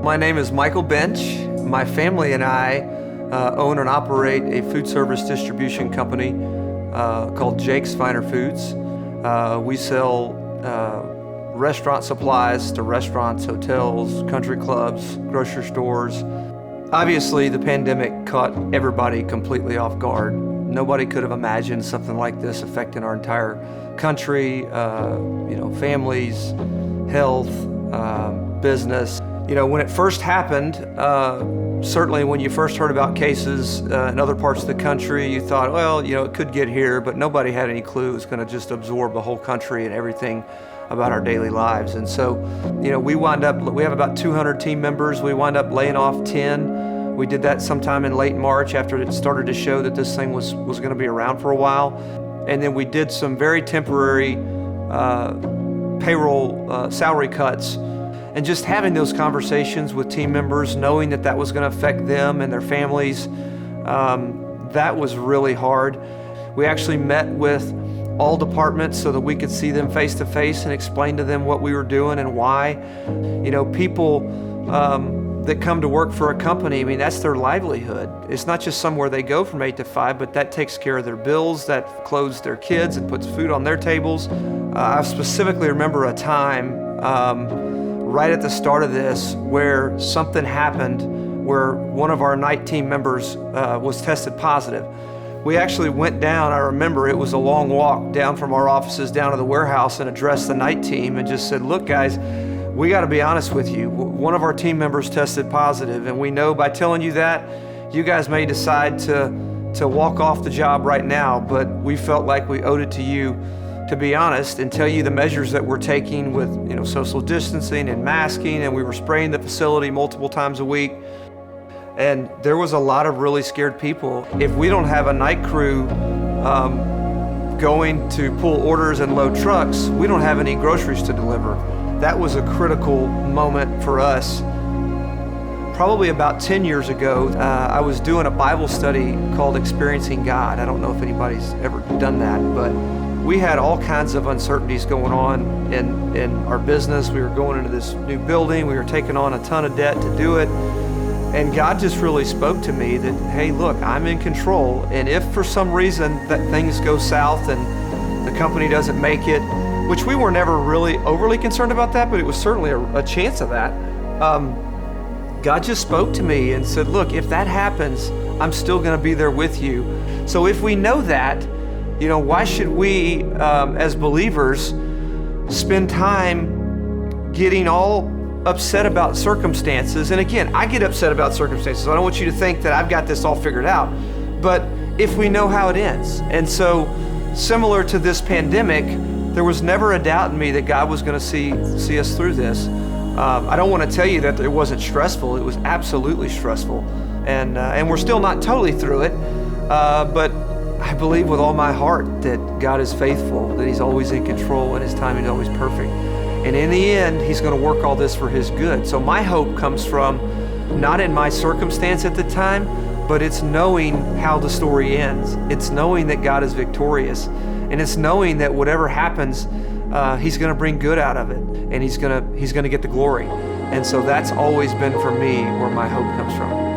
My name is Michael Bench. My family and I own and operate a food service distribution company called Jake's Finer Foods. We sell restaurant supplies to restaurants, hotels, country clubs, grocery stores. Obviously, the pandemic caught everybody completely off guard. Nobody could have imagined something like this affecting our entire country, families, health, business. When it first happened, certainly when you first heard about cases in other parts of the country, you thought, well, it could get here, but nobody had any clue it was going to just absorb the whole country and everything about our daily lives. And so, we have about 200 team members. We wound up laying off 10. We did that sometime in late March after it started to show that this thing was going to be around for a while. And then we did some very temporary payroll salary cuts. And just having those conversations with team members, knowing that was going to affect them and their families, that was really hard. We actually met with all departments so that we could see them face to face and explain to them what we were doing and why. People that come to work for a company, that's their livelihood. It's not just somewhere they go from 8 to 5, but that takes care of their bills, that clothes their kids and puts food on their tables. I specifically remember a time right at the start of this where something happened where one of our night team members was tested positive. We actually went down, I remember it was a long walk down from our offices down to the warehouse and addressed the night team and just said, look guys, we got to be honest with you. One of our team members tested positive, and we know by telling you that, you guys may decide to walk off the job right now, but we felt like we owed it to you to be honest and tell you the measures that we're taking with social distancing and masking, and we were spraying the facility multiple times a week. And there was a lot of really scared people. If we don't have a night crew going to pull orders and load trucks, we don't have any groceries to deliver. That was a critical moment for us. Probably about 10 years ago, I was doing a Bible study called Experiencing God. I don't know if anybody's ever done that, but we had all kinds of uncertainties going on in our business. We were going into this new building. We were taking on a ton of debt to do it. And God just really spoke to me that, hey, look, I'm in control. And if for some reason that things go south and the company doesn't make it, which we were never really overly concerned about that, but it was certainly a chance of that. God just spoke to me and said, look, if that happens, I'm still going to be there with you. So if we know that, why should we, as believers, spend time getting all upset about circumstances? And again, I get upset about circumstances. I don't want you to think that I've got this all figured out. But if we know how it ends. And so, similar to this pandemic, there was never a doubt in me that God was going to see us through this. I don't want to tell you that it wasn't stressful. It was absolutely stressful. And we're still not totally through it. But I believe with all my heart that God is faithful, that He's always in control and His timing is always perfect. And in the end, He's going to work all this for His good. So my hope comes from not in my circumstance at the time, but it's knowing how the story ends. It's knowing that God is victorious. And it's knowing that whatever happens, He's going to bring good out of it. And He's going to get the glory. And so that's always been for me where my hope comes from.